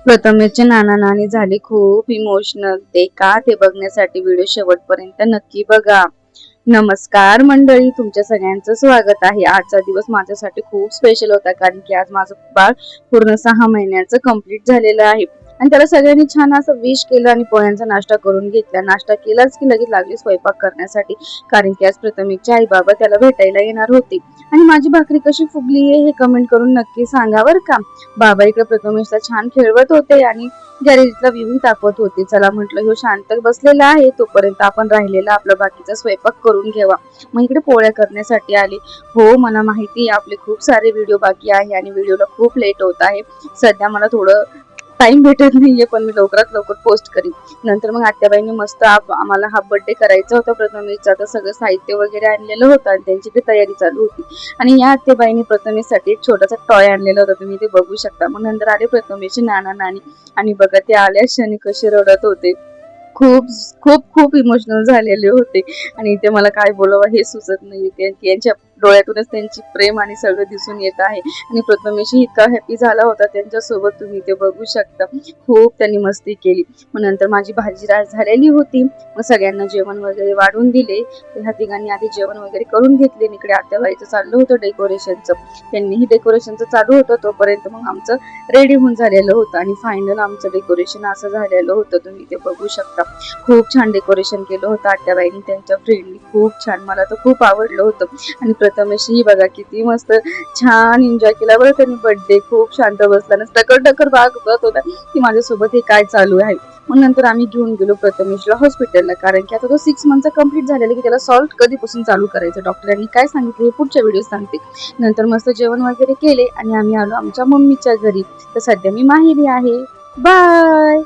प्रथमेशचे नाना नानी झाले खूप इमोशनल. ते का ते बघण्यासाठी व्हिडिओ शेवटपर्यंत नक्की बघा. नमस्कार मंडळी, तुमच्या सगळ्यांचं स्वागत आहे. आजचा दिवस माझ्यासाठी खूप स्पेशल होता, कारण की आज माझं बाळ पूर्ण 6 महिन्याचं कंप्लीट झालेलं आहे. आणि त्याला सगळ्यांनी छान असं विश केलं आणि पोळ्यांचा नाश्ता करून घेतला. नाश्ता केलाच की लगेच लागली स्वयंपाक करण्यासाठी, कारण की आज प्रथमेशचे आई बाबा त्याला भेटायला येणार होते. आणि माझी भाकरी कशी फुगली आहे हे कमेंट करून नक्की सांगा बरं का. बाबा इकडे प्रथमेशला छान खेळवत होते आणि गॅरेजला व्ह्यू दाखवत होते. चला म्हटलं, ह्यो शांत बसलेला आहे, तोपर्यंत आपण राहिलेला आपला बाकीचा स्वयंपाक करून घ्यावा. मग इकडे पोळ्या करण्यासाठी आले. हो, मला माहिती आहे आपले खूप सारे व्हिडिओ बाकी आहे आणि व्हिडिओला खूप लेट होत आहे. सध्या मला थोडं टाइम भेटत नाहीये, पण मी लवकरात लवकर पोस्ट करीन. नंतर मग आत्याबाईंनी मस्त आम्हाला हा बर्थडे करायचा होता प्रथमेशचा, तर सगळं साहित्य वगैरे आणलेलं होतं आणि त्यांची ती तयारी चालू होती. आणि या आत्याबाईंनी प्रथमेशसाठी एक छोटासा टॉय आणलेला होता, तुम्ही ते बघू शकता. मग नंतर आले प्रथमेशचे नाना नानी आणि बघा ते आल्या क्षणी कसे रडत होते. खूप खूप खूप इमोशनल झालेले होते आणि ते मला काय बोलावं हे सुचत नाही. यांच्या डोळ्यातूनच त्यांची प्रेम आणि सगळं दिसून येत आहे. आणि प्रथमेश इतका हॅपी झाला होता त्यांच्यासोबत, तुम्ही ते बघू शकता. खूप त्यांनी मस्ती केली. मग नंतर माझी भाजी झालेली होती. मग सगळ्यांना जेवण वगैरे वाढून दिले. ह्या तिघांनी आधी जेवण वगैरे करून घेतले. इकडे आत्याबाईचं चाललं होतं डेकोरेशनचं. त्यांनीही डेकोरेशनचं चालू होतं, तोपर्यंत मग आमचं रेडी होऊन झालेलं होतं आणि फायनल आमचं डेकोरेशन असं झालेलं होतं, तुम्ही ते बघू शकता. खूप छान डेकोरेशन केलं होतं आत्याबाईंनी, त्यांच्या फ्रेंडनी. खूप छान, मला तर खूप आवडलं होतं. आणि प्रथमेशही बघा किती मस्त छान एन्जॉय केला बरं त्यांनी बर्थडे. खूप शांत बसला ना, टकर बघत होता की माझ्यासोबत हे काय चालू आहे. मग नंतर आम्ही घेऊन गेलो प्रथमेशला हॉस्पिटलला, कारण की आता तो 6 मंथचा कंप्लीट झालेला की त्याला सॉल्ट कधीपासून चालू करायचं, डॉक्टरांनी काय सांगितलं हे पुढच्या व्हिडिओ सांगते. नंतर मस्त जेवण वगैरे केले आणि आम्ही आलो आमच्या मम्मीच्या घरी. तर सध्या मी माहेरी आहे. बाय.